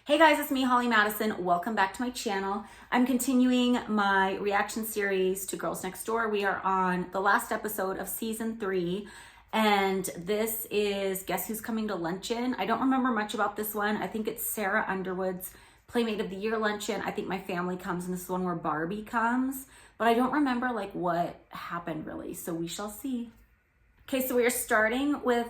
Hey guys, it's me, Holly Madison. Welcome back to my channel. I'm continuing my reaction series to Girls Next Door. We are on the last episode of season 3, and this is Guess Who's Coming to Luncheon. I don't remember much about this one. I think it's Sarah Underwood's Playmate of the Year luncheon. I think my family comes, and this is one where Barbie comes, but I don't remember like what happened really, so we shall see. Okay, so we are starting with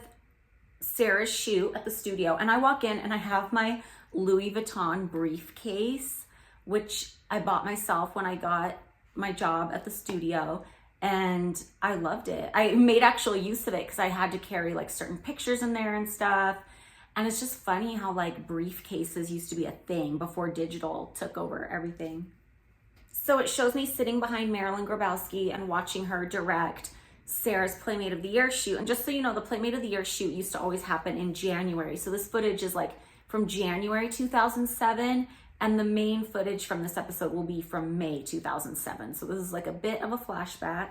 Sarah's shoot at the studio, and I walk in and I have my Louis Vuitton briefcase, which I bought myself when I got my job at the studio, and I loved it. I made actual use of it because I had to carry like certain pictures in there and stuff. And it's just funny how like briefcases used to be a thing before digital took over everything. So it shows me sitting behind Marilyn Grabowski and watching her direct Sarah's Playmate of the Year shoot. And just so you know, the Playmate of the Year shoot used to always happen in January. So this footage is like from January 2007, and the main footage from this episode will be from May 2007. So this is like a bit of a flashback.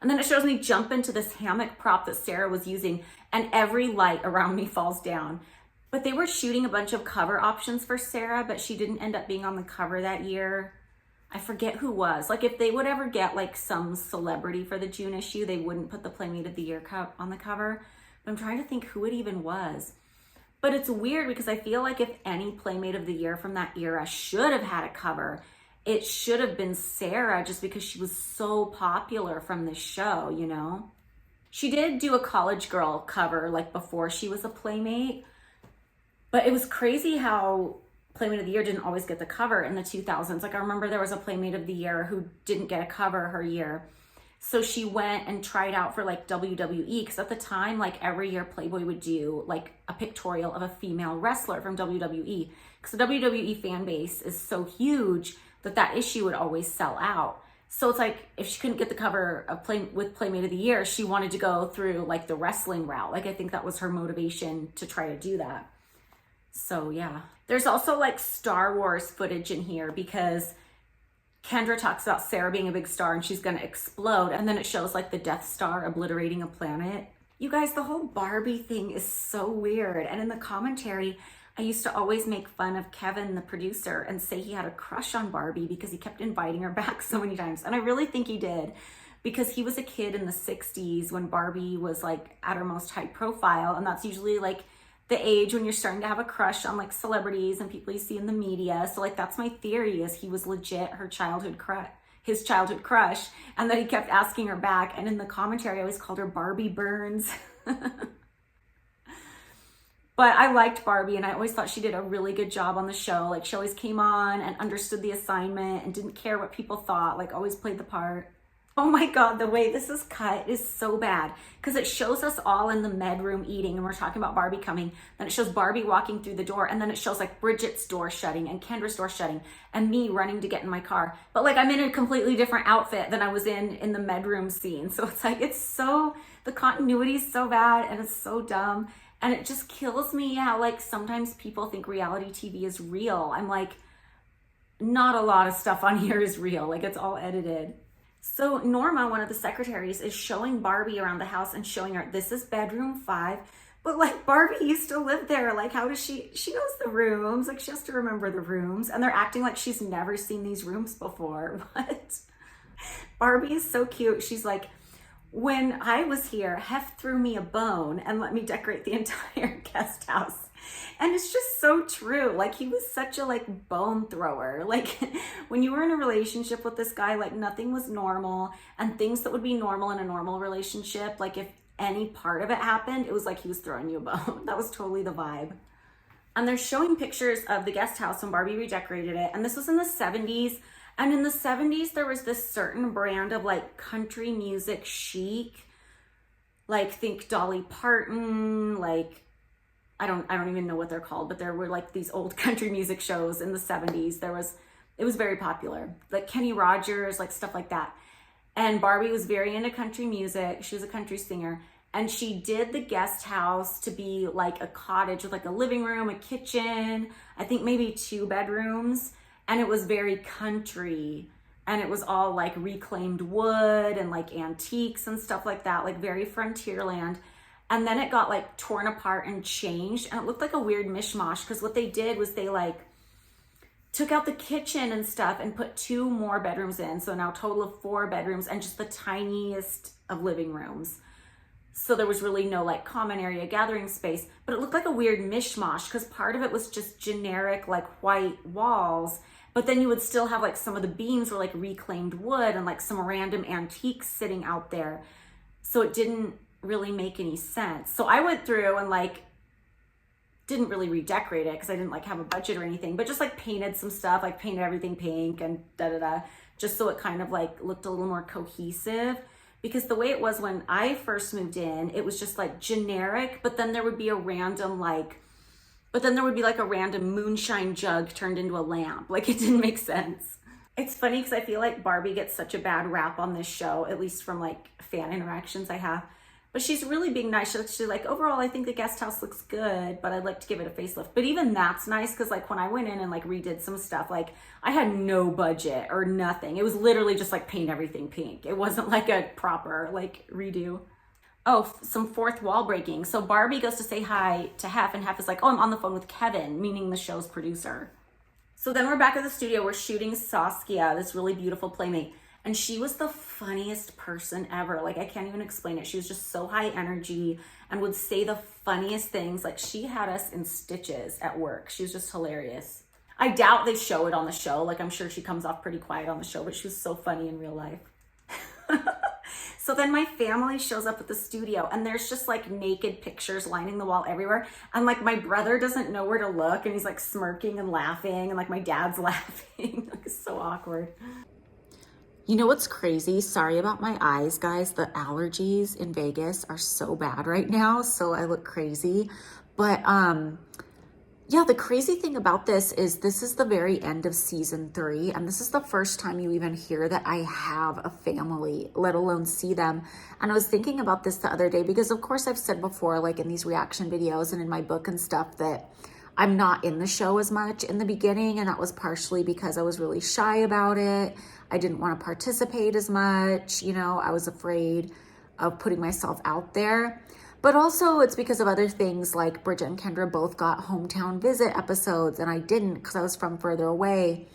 And then it shows me jump into this hammock prop that Sarah was using, and every light around me falls down. But they were shooting a bunch of cover options for Sarah, but she didn't end up being on the cover that year. I forget who was. Like if they would ever get like some celebrity for the June issue, they wouldn't put the Playmate of the Year on the cover. But I'm trying to think who it even was. But it's weird because I feel like if any Playmate of the Year from that era should have had a cover, it should have been Sarah, just because she was so popular from the show, you know? She did do a college girl cover like before she was a Playmate, but it was crazy how Playmate of the Year didn't always get the cover in the 2000s. Like I remember there was a Playmate of the Year who didn't get a cover her year. So she went and tried out for like WWE, because at the time, like every year Playboy would do like a pictorial of a female wrestler from WWE, because the WWE fan base is so huge that that issue would always sell out. So it's like if she couldn't get the cover of Playmate of the Year, she wanted to go through like the wrestling route. Like I think that was her motivation to try to do that. So yeah. There's also like Star Wars footage in here because Kendra talks about Sarah being a big star and she's gonna explode, and then it shows like the Death Star obliterating a planet. You guys, the whole Barbie thing is so weird. And in the commentary, I used to always make fun of Kevin, the producer, and say he had a crush on Barbie because he kept inviting her back so many times. And I really think he did, because he was a kid in the 60s when Barbie was like at her most high profile. And that's usually like the age when you're starting to have a crush on like celebrities and people you see in the media. So like that's my theory, is he was legit his childhood crush, and that he kept asking her back. And in the commentary I always called her Barbie Burns. But I liked Barbie, and I always thought she did a really good job on the show. Like she always came on and understood the assignment and didn't care what people thought, like always played the part. Oh my God, the way this is cut is so bad, because it shows us all in the med room eating, and we're talking about Barbie coming. Then it shows Barbie walking through the door, and then it shows like Bridget's door shutting and Kendra's door shutting and me running to get in my car. But like I'm in a completely different outfit than I was in the med room scene. So it's like, the continuity is so bad and it's so dumb. And it just kills me how like sometimes people think reality TV is real. I'm like, not a lot of stuff on here is real. Like it's all edited. So Norma, one of the secretaries, is showing Barbie around the house and showing her, this is bedroom 5. But like Barbie used to live there. Like how does she knows the rooms. Like she has to remember the rooms. And they're acting like she's never seen these rooms before. What? Barbie is so cute. She's like, when I was here, Hef threw me a bone and let me decorate the entire guest house. And it's just so true. Like he was such a like bone thrower. Like when you were in a relationship with this guy, like nothing was normal, and things that would be normal in a normal relationship, like if any part of it happened, it was like he was throwing you a bone. That was totally the vibe. And they're showing pictures of the guest house when Barbie redecorated it. And this was in the 70s. And in the 70s, there was this certain brand of like country music chic, like think Dolly Parton, like I don't even know what they're called, but there were like these old country music shows in the 70s. It was very popular, like Kenny Rogers, like stuff like that. And Barbie was very into country music. She was a country singer, and she did the guest house to be like a cottage with like a living room, a kitchen, I think maybe 2 bedrooms. And it was very country, and it was all like reclaimed wood and like antiques and stuff like that, like very frontierland. And then it got like torn apart and changed, and it looked like a weird mishmash, because what they did was they like took out the kitchen and stuff and put 2 more bedrooms in. So now total of 4 bedrooms and just the tiniest of living rooms. So there was really no like common area gathering space, but it looked like a weird mishmash, because part of it was just generic like white walls, but then you would still have like some of the beams were like reclaimed wood and like some random antiques sitting out there. So it didn't really make any sense. So I went through and like didn't really redecorate it because I didn't like have a budget or anything, but just like painted some stuff, like painted everything pink and just so it kind of like looked a little more cohesive. Because the way it was when I first moved in, it was just like generic, but then there would be a random like, a random moonshine jug turned into a lamp. Like it didn't make sense. It's funny because I feel like Barbie gets such a bad rap on this show, at least from like fan interactions I have. But she's really being nice. She's like, overall, I think the guest house looks good, but I'd like to give it a facelift. But even that's nice, because like when I went in and like redid some stuff, like I had no budget or nothing. It was literally just like paint everything pink. It wasn't like a proper like redo. Oh, some fourth wall breaking. So Barbie goes to say hi to Hef, and Hef is like, oh, I'm on the phone with Kevin, meaning the show's producer. So then we're back at the studio. We're shooting Saskia, this really beautiful playmate. And she was the funniest person ever. Like, I can't even explain it. She was just so high energy and would say the funniest things. Like, she had us in stitches at work. She was just hilarious. I doubt they show it on the show. Like, I'm sure she comes off pretty quiet on the show, but she was so funny in real life. So then my family shows up at the studio, and there's just like naked pictures lining the wall everywhere. And like my brother doesn't know where to look, and he's like smirking and laughing, and like my dad's laughing. Like, it's so awkward. You know what's crazy? Sorry about my eyes, guys. The allergies in Vegas are so bad right now, so I look crazy. But yeah, the crazy thing about this is the very end of season 3, and this is the first time you even hear that I have a family, let alone see them. And I was thinking about this the other day because, of course, I've said before, like in these reaction videos and in my book and stuff, that I'm not in the show as much in the beginning, and that was partially because I was really shy about it. I didn't want to participate as much, you know, I was afraid of putting myself out there. But also it's because of other things, like Bridget and Kendra both got hometown visit episodes, and I didn't because I was from further away.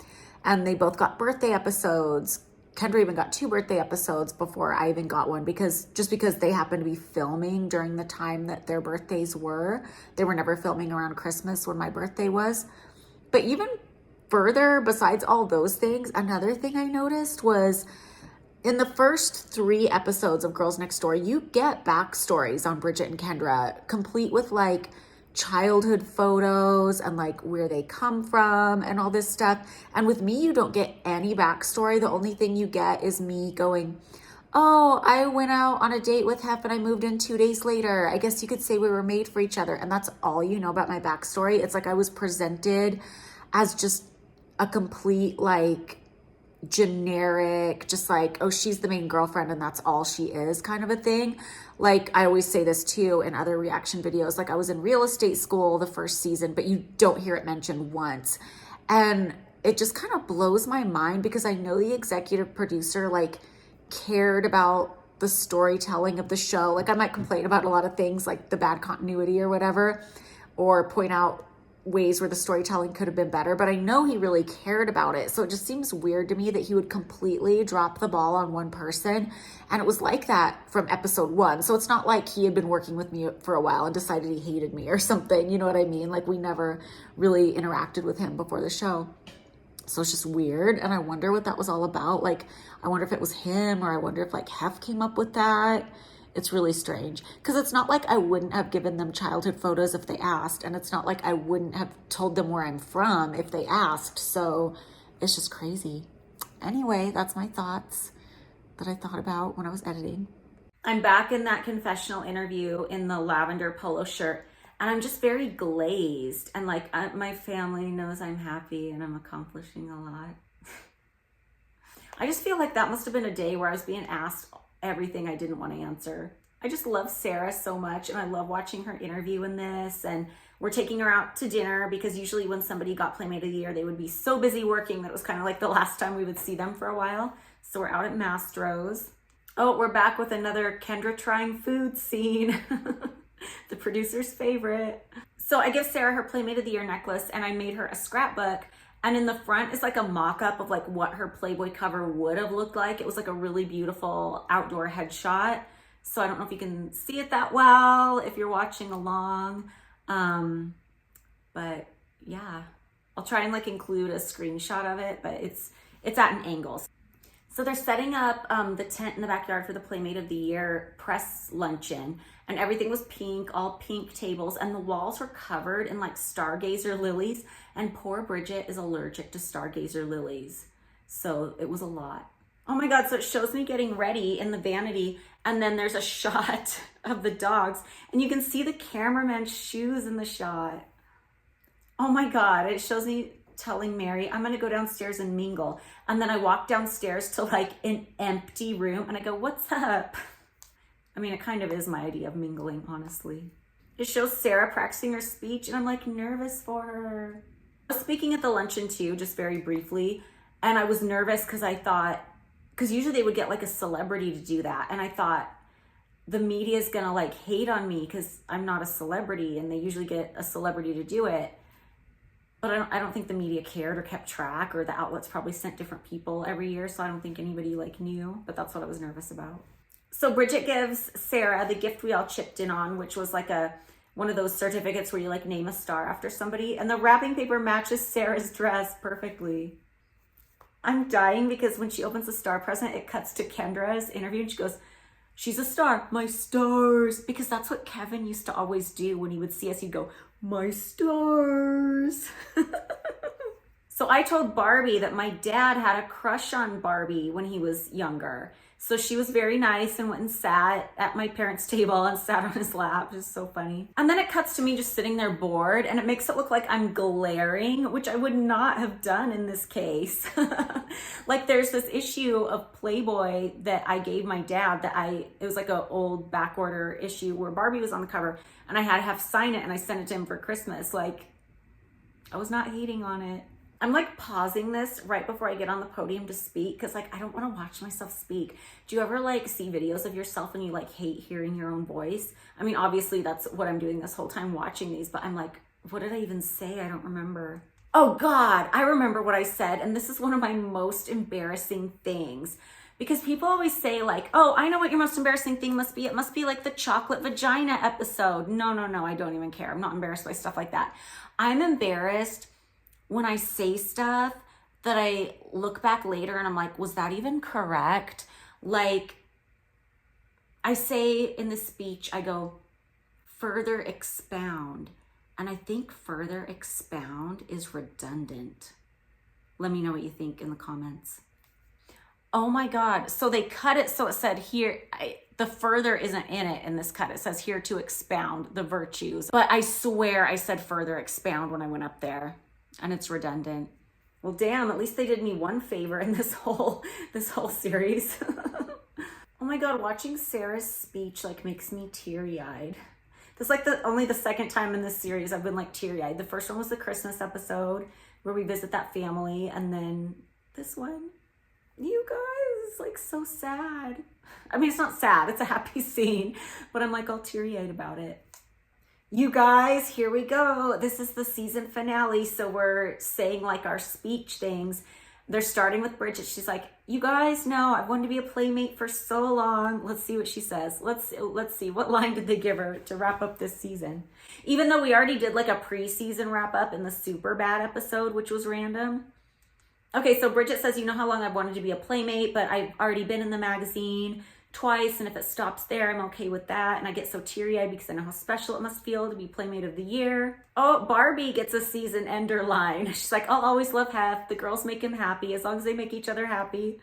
And they both got birthday episodes. Kendra even got 2 birthday episodes before I even got one, because they happened to be filming during the time that their birthdays were. They were never filming around Christmas when my birthday was. But even further, besides all those things, another thing I noticed was in the first 3 episodes of Girls Next Door, you get backstories on Bridget and Kendra, complete with like childhood photos and like where they come from and all this stuff. And with me, you don't get any backstory. The only thing you get is me going, oh, I went out on a date with Hef and I moved in 2 days later. I guess you could say we were made for each other. And that's all you know about my backstory. It's like I was presented as just a complete like generic, just like, oh, she's the main girlfriend and that's all she is kind of a thing. Like I always say this too in other reaction videos, like I was in real estate school the first season, but you don't hear it mentioned once. And it just kind of blows my mind because I know the executive producer like cared about the storytelling of the show. Like I might complain about a lot of things like the bad continuity or whatever, or point out ways where the storytelling could have been better, but I know he really cared about it. So it just seems weird to me that he would completely drop the ball on one person. And it was like that from episode 1. So it's not like he had been working with me for a while and decided he hated me or something. You know what I mean? Like we never really interacted with him before the show. So it's just weird. And I wonder what that was all about. Like, I wonder if it was him, or I wonder if like Hef came up with that. It's really strange because it's not like I wouldn't have given them childhood photos if they asked. And it's not like I wouldn't have told them where I'm from if they asked. So it's just crazy. Anyway, that's my thoughts that I thought about when I was editing. I'm back in that confessional interview in the lavender polo shirt, and I'm just very glazed. And like my family knows I'm happy and I'm accomplishing a lot. I just feel like that must have been a day where I was being asked everything I didn't want to answer. I just love Sarah so much, and I love watching her interview in this. And we're taking her out to dinner because usually when somebody got Playmate of the Year, they would be so busy working that it was kind of like the last time we would see them for a while. So we're out at Mastro's. Oh, we're back with another Kendra trying food scene. The producer's favorite. So I give Sarah her Playmate of the Year necklace, and I made her a scrapbook. And in the front is like a mock-up of like what her Playboy cover would have looked like. It was like a really beautiful outdoor headshot. So I don't know if you can see it that well if you're watching along. But yeah, I'll try and like include a screenshot of it, but it's at an angle. So they're setting up the tent in the backyard for the Playmate of the Year press luncheon, and everything was pink, all pink tables, and the walls were covered in like stargazer lilies, and poor Bridget is allergic to stargazer lilies. So it was a lot. Oh my God, so it shows me getting ready in the vanity, and then there's a shot of the dogs, and you can see the cameraman's shoes in the shot. Oh my God, it shows me telling Mary, I'm gonna go downstairs and mingle. And then I walk downstairs to like an empty room and I go, what's up? I mean, it kind of is my idea of mingling, honestly. It shows Sarah practicing her speech and I'm like nervous for her. I was speaking at the luncheon too, just very briefly. And I was nervous because I thought, because usually they would get like a celebrity to do that. And I thought the media is gonna like hate on me because I'm not a celebrity and they usually get a celebrity to do it. But I don't think the media cared or kept track, or the outlets probably sent different people every year. So I don't think anybody like knew, but that's what I was nervous about. So Bridget gives Sarah the gift we all chipped in on, which was like one of those certificates where you like name a star after somebody, and the wrapping paper matches Sarah's dress perfectly. I'm dying because when she opens the star present, it cuts to Kendra's interview and she goes, she's a star, my stars. Because that's what Kevin used to always do when he would see us, he'd go, my stars. So I told Barbie that my dad had a crush on Barbie when he was younger. So she was very nice and went and sat at my parents' table and sat on his lap. It's so funny. And then it cuts to me just sitting there bored, and it makes it look like I'm glaring, which I would not have done in this case. Like there's this issue of Playboy that I gave my dad it was like an old back order issue where Barbie was on the cover and I had to have sign it, and I sent it to him for Christmas. Like I was not hating on it. I'm like pausing this right before I get on the podium to speak because like I don't want to watch myself speak. Do you ever like see videos of yourself and you like hate hearing your own voice? I mean, obviously that's what I'm doing this whole time watching these, but I'm like, what did I even say? I don't remember. Oh God, I remember what I said, and this is one of my most embarrassing things. Because people always say like, oh, I know what your most embarrassing thing must be. It must be like the chocolate vagina episode. No, I don't even care. I'm not embarrassed by stuff like that. I'm embarrassed when I say stuff that I look back later and I'm like, was that even correct? Like I say in the speech, I go, further expound. And I think further expound is redundant. Let me know what you think in the comments. Oh my God. So they cut it so it said here, the further isn't in it in this cut. It says here to expound the virtues. But I swear I said further expound when I went up there. And it's redundant. Well, damn, at least they did me one favor in this whole series. Oh my God, watching Sarah's speech like makes me teary-eyed. This is like only the second time in this series I've been like teary-eyed. The first one was the Christmas episode where we visit that family, and then this one, you guys, it's like so sad. I mean, it's not sad, it's a happy scene, but I'm like all teary-eyed about it. You guys, here we go. This is the season finale. So we're saying like our speech things. They're starting with Bridget. She's like, you guys know I've wanted to be a playmate for so long. Let's see what she says. Let's see. What line did they give her to wrap up this season? Even though we already did like a pre-season wrap up in the super bad episode, which was random. Okay, so Bridget says, you know how long I've wanted to be a playmate, but I've already been in the magazine twice, and if it stops there, I'm okay with that. And I get so teary-eyed because I know how special it must feel to be Playmate of the Year. Oh, Barbie gets a season ender line. She's like, I'll always love Hef. The girls make him happy as long as they make each other happy.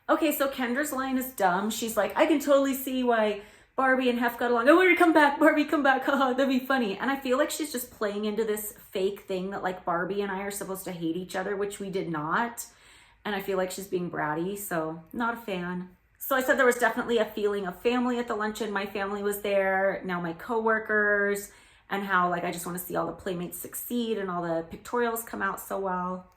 Okay, so Kendra's line is dumb. She's like, I can totally see why Barbie and Hef got along. I want her to come back. Barbie, come back. Haha, that'd be funny. And I feel like she's just playing into this fake thing that like Barbie and I are supposed to hate each other, which we did not. And I feel like she's being bratty, so not a fan. So I said there was definitely a feeling of family at the luncheon. My family was there, now my coworkers, and how like I just want to see all the playmates succeed and all the pictorials come out so well.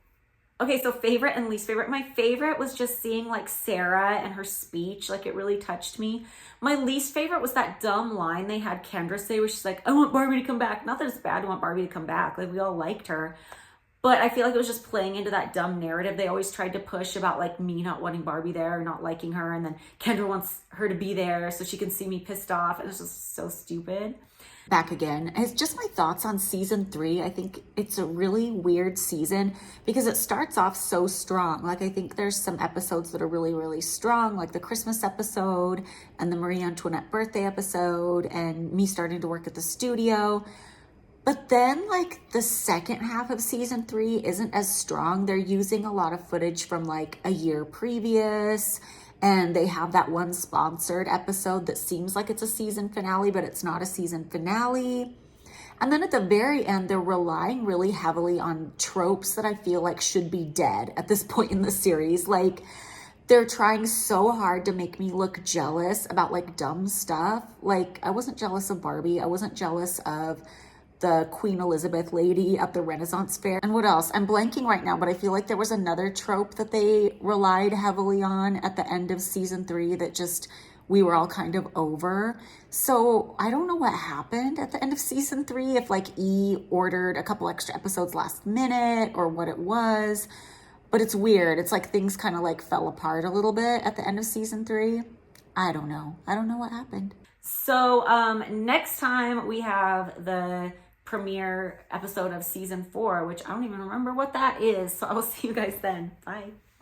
Okay, so favorite and least favorite. My favorite was just seeing like Sarah and her speech. Like it really touched me. My least favorite was that dumb line they had Kendra say where she's like, I want Barbie to come back. Not that it's bad to want Barbie to come back. Like we all liked her. But I feel like it was just playing into that dumb narrative they always tried to push about like me not wanting Barbie there or not liking her. And then Kendra wants her to be there so she can see me pissed off. It was just so stupid. Back again. It's just my thoughts on season 3. I think it's a really weird season because it starts off so strong. Like I think there's some episodes that are really, really strong, like the Christmas episode and the Marie Antoinette birthday episode and me starting to work at the studio. But then like the second half of season 3 isn't as strong. They're using a lot of footage from like a year previous, and they have that one sponsored episode that seems like it's a season finale, but it's not a season finale. And then at the very end, they're relying really heavily on tropes that I feel like should be dead at this point in the series. Like they're trying so hard to make me look jealous about like dumb stuff. Like I wasn't jealous of Barbie. I wasn't jealous of the Queen Elizabeth lady at the Renaissance Fair. And what else? I'm blanking right now, but I feel like there was another trope that they relied heavily on at the end of season 3 that just we were all kind of over. So I don't know what happened at the end of season 3, if like E ordered a couple extra episodes last minute or what it was, but it's weird. It's like things kind of like fell apart a little bit at the end of season 3. I don't know. I don't know what happened. So next time we have the premiere episode of season 4, which I don't even remember what that is. So I will see you guys then. Bye.